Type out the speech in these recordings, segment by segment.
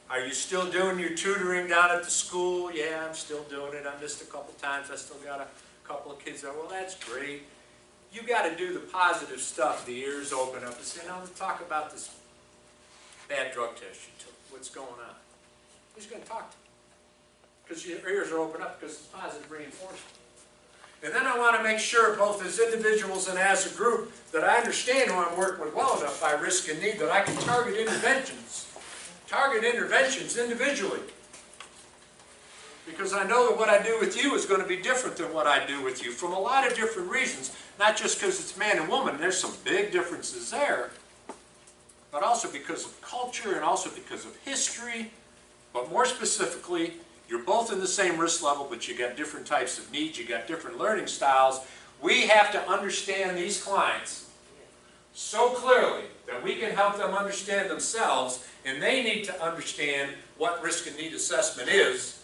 Are you still doing your tutoring down at the school? Yeah, I'm still doing it. I missed a couple times. I still got a couple of kids there. Well, that's great. You got to do the positive stuff. The ears open up and say, no, let's talk about this bad drug test you took. What's going on? Who's going to talk to you? Because your ears are open up because it's positive reinforcement. And then I want to make sure, both as individuals and as a group, that I understand who I'm working with well enough by risk and need that I can target interventions. Target interventions individually. Because I know that what I do with you is going to be different than what I do with you from a lot of different reasons. Not just because it's man and woman, there's some big differences there, but also because of culture and also because of history. But more specifically, you're both in the same risk level, but you got different types of needs, you got different learning styles. We have to understand these clients so clearly that we can help them understand themselves, and they need to understand what risk and need assessment is,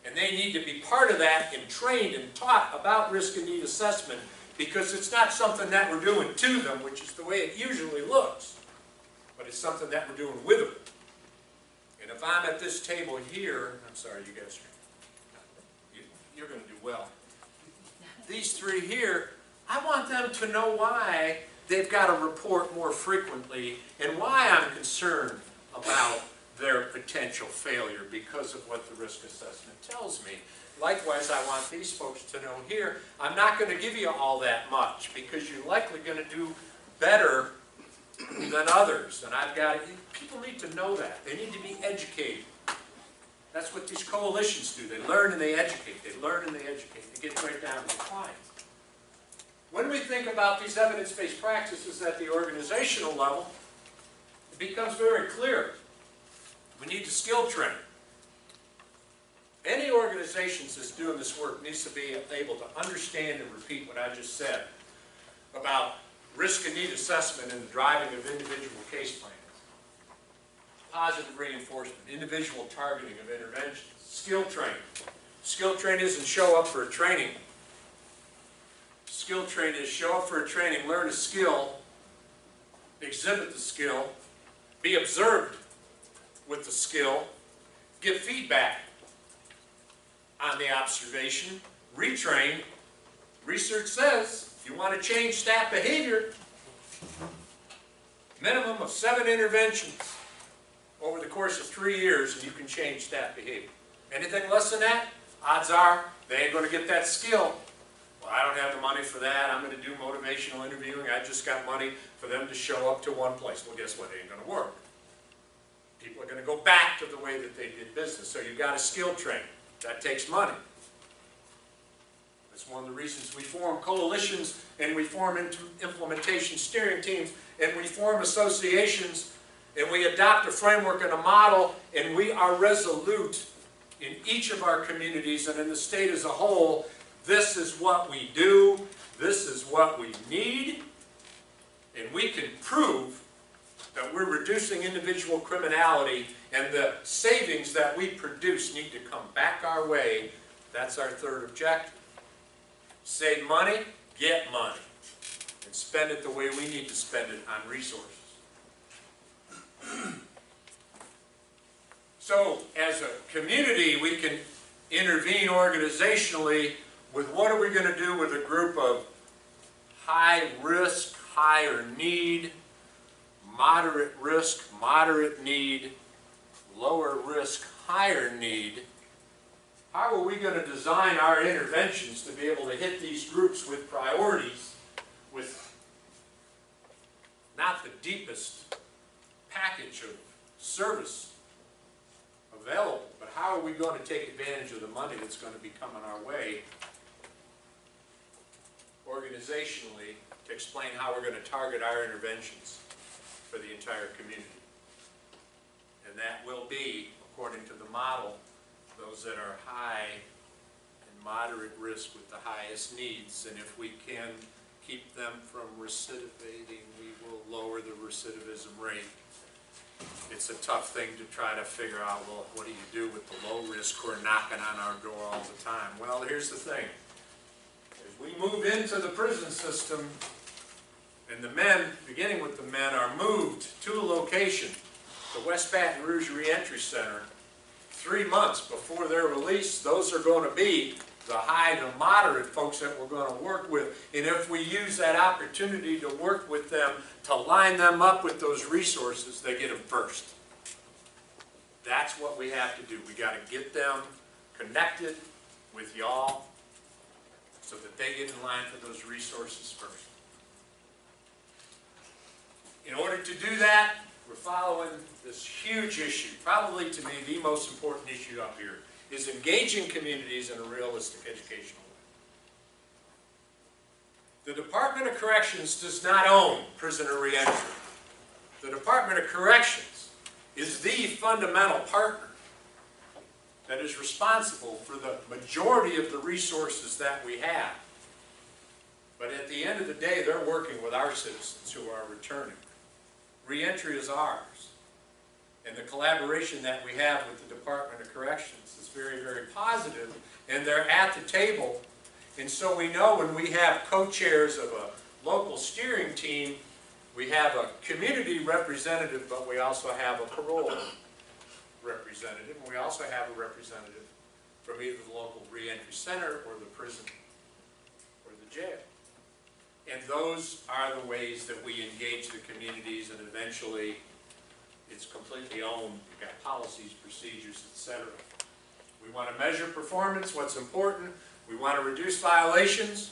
and they need to be part of that and trained and taught about risk and need assessment, because it's not something that we're doing to them, which is the way it usually looks, but it's something that we're doing with them. And if I'm at this table here, I'm sorry, you guys, you're going to do well. These three here, I want them to know why they've got to report more frequently and why I'm concerned about their potential failure because of what the risk assessment tells me. Likewise, I want these folks to know here, I'm not going to give you all that much because you're likely going to do better than others. And I've got to, people need to know that. They need to be educated. That's what these coalitions do. They learn and they educate. They learn and they educate. They get right down to the client. When we think about these evidence-based practices at the organizational level, it becomes very clear. We need to skill train. Any organization that's doing this work needs to be able to understand and repeat what I just said about risk and need assessment and the driving of individual case plans. Positive reinforcement, individual targeting of interventions, skill training. Skill training isn't show up for a training. Skill training is show up for a training, learn a skill, exhibit the skill, be observed with the skill, give feedback on the observation, retrain. Research says if you want to change staff behavior, minimum of 7 interventions over the course of 3 years and you can change staff behavior. Anything less than that, odds are they ain't going to get that skill. Well, I don't have the money for that. I'm going to do motivational interviewing. I just got money for them to show up to one place. Well, guess what? It ain't going to work. People are going to go back to the way that they did business. So you've got to skill train. That takes money. That's one of the reasons we form coalitions and we form implementation steering teams and we form associations and we adopt a framework and a model and we are resolute in each of our communities and in the state as a whole. This is what we do. This is what we need. And we can prove that we're reducing individual criminality and the savings that we produce need to come back our way. That's our third objective. Save money, get money, and spend it the way we need to spend it on resources. So, as a community, we can intervene organizationally with what are we going to do with a group of high risk, higher need, moderate risk, moderate need, lower risk, higher need. How are we going to design our interventions to be able to hit these groups with priorities, with not the deepest package of service available, but how are we going to take advantage of the money that's going to be coming our way organizationally to explain how we're going to target our interventions for the entire community. And that will be, according to the model, those that are high and moderate risk with the highest needs. And if we can keep them from recidivating, we will lower the recidivism rate. It's a tough thing to try to figure out, well, what do you do with the low risk who are knocking on our door all the time? Well, here's the thing. As we move into the prison system, and the men, beginning with the men, are moved to a location the West Baton Rouge Reentry Center, 3 months before their release, those are going to be the high to moderate folks that we're going to work with. And if we use that opportunity to work with them, to line them up with those resources, they get them first. That's what we have to do. We got to get them connected with y'all so that they get in line for those resources first. In order to do that, we're following this huge issue, probably to me the most important issue up here, is engaging communities in a realistic educational way. The Department of Corrections does not own prisoner reentry. The Department of Corrections is the fundamental partner that is responsible for the majority of the resources that we have. But at the end of the day, they're working with our citizens who are returning. Reentry is ours. And the collaboration that we have with the Department of Corrections is very, very positive. And they're at the table. And so we know when we have co-chairs of a local steering team, we have a community representative, but we also have a parole representative. And we also have a representative from either the local reentry center or the prison or the jail. And those are the ways that we engage the communities, and eventually it's completely owned. We've got policies, procedures, etc. We want to measure performance, what's important. We want to reduce violations.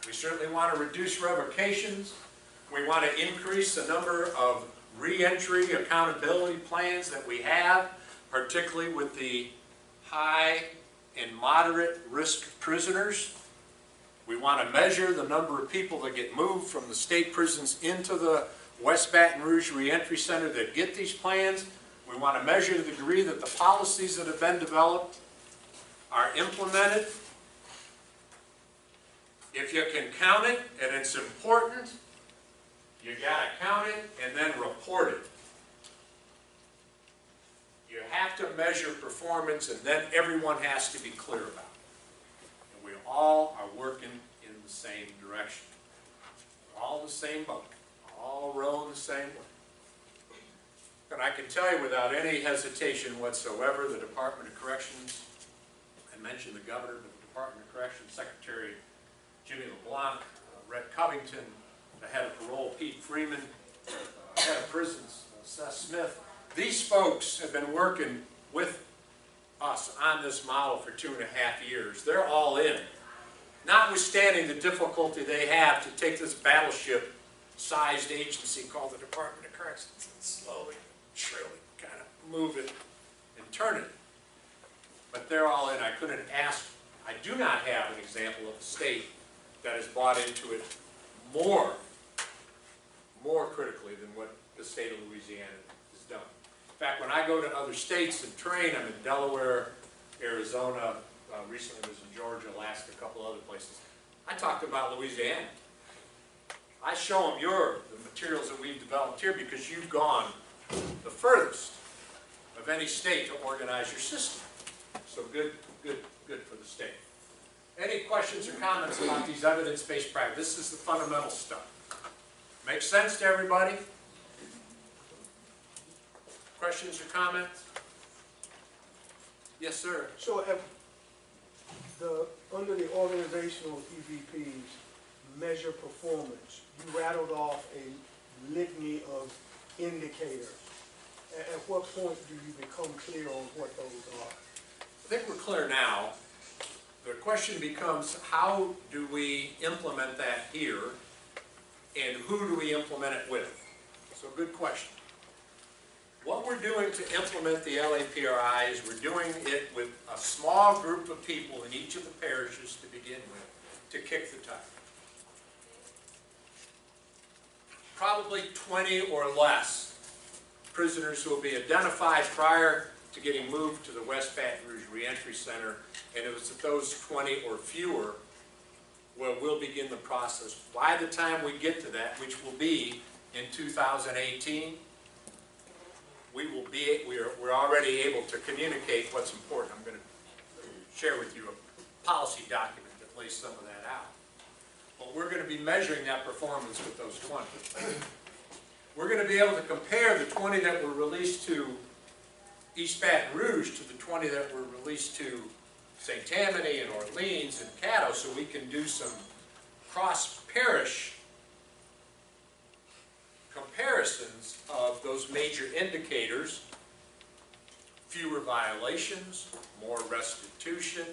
We certainly want to reduce revocations. We want to increase the number of reentry accountability plans that we have, particularly with the high and moderate risk prisoners. We want to measure the number of people that get moved from the state prisons into the West Baton Rouge Reentry Center that get these plans. We want to measure the degree that the policies that have been developed are implemented. If you can count it, and it's important, you got to count it and then report it. You have to measure performance, and then everyone has to be clear about it. And we all are working in the same direction. We're all in the same boat. All rowing the same way. And I can tell you without any hesitation whatsoever, the Department of Corrections, I mentioned the governor, the Department of Corrections Secretary Jimmy LeBlanc, Red Covington, the head of parole Pete Freeman, head of prisons Seth Smith. These folks have been working with us on this model for 2.5 years. They're all in. Notwithstanding the difficulty they have to take this battleship-sized agency called the Department of Corrections and slowly, surely kind of move it and turn it. But they're all in. I do not have an example of a state that has bought into it more critically than what the state of Louisiana has done. In fact, when I go to other states and train, I'm in Delaware, Arizona, recently was in Georgia, Alaska, a couple other places. I talked about Louisiana. I show them the materials that we've developed here because you've gone the furthest of any state to organize your system. So good for the state. Any questions or comments about these evidence-based practices? This is the fundamental stuff. Make sense to everybody? Questions or comments? Yes, sir. So under the organizational EVPs, measure performance, you rattled off a litany of indicators. At what point do you become clear on what those are? I think we're clear now. The question becomes, how do we implement that here, and who do we implement it with? So good question. What we're doing to implement the LAPRI is we're doing it with a small group of people in each of the parishes to begin with, to kick the tire. Probably 20 or less prisoners who will be identified prior to getting moved to the West Baton Rouge Reentry Center, and it was those 20 or fewer where we'll begin the process. By the time we get to that, which will be in 2018, we're already able to communicate what's important. I'm going to share with you a policy document that lays some of that out. But we're going to be measuring that performance with those 20. we're going to be able to compare the 20 that were released to East Baton Rouge to the 20 that were released to St. Tammany and Orleans and Caddo, so we can do some cross-parish comparisons of those major indicators. Fewer violations, more restitution,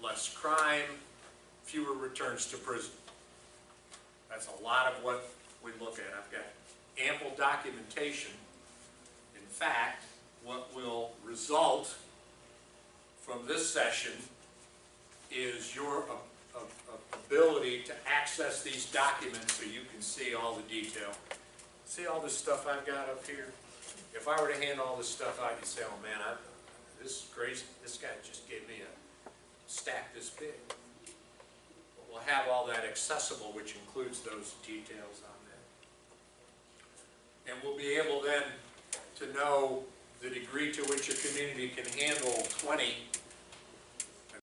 less crime, fewer returns to prison. That's a lot of what we look at. I've got ample documentation. In fact, what will result from this session is your ability to access these documents so you can see all the detail. See all this stuff I've got up here? If I were to hand all this stuff out, you'd say, oh man, this is crazy. This guy just gave me a stack this big. But we'll have all that accessible, which includes those details on that. And we'll be able then to know the degree to which a community can handle 20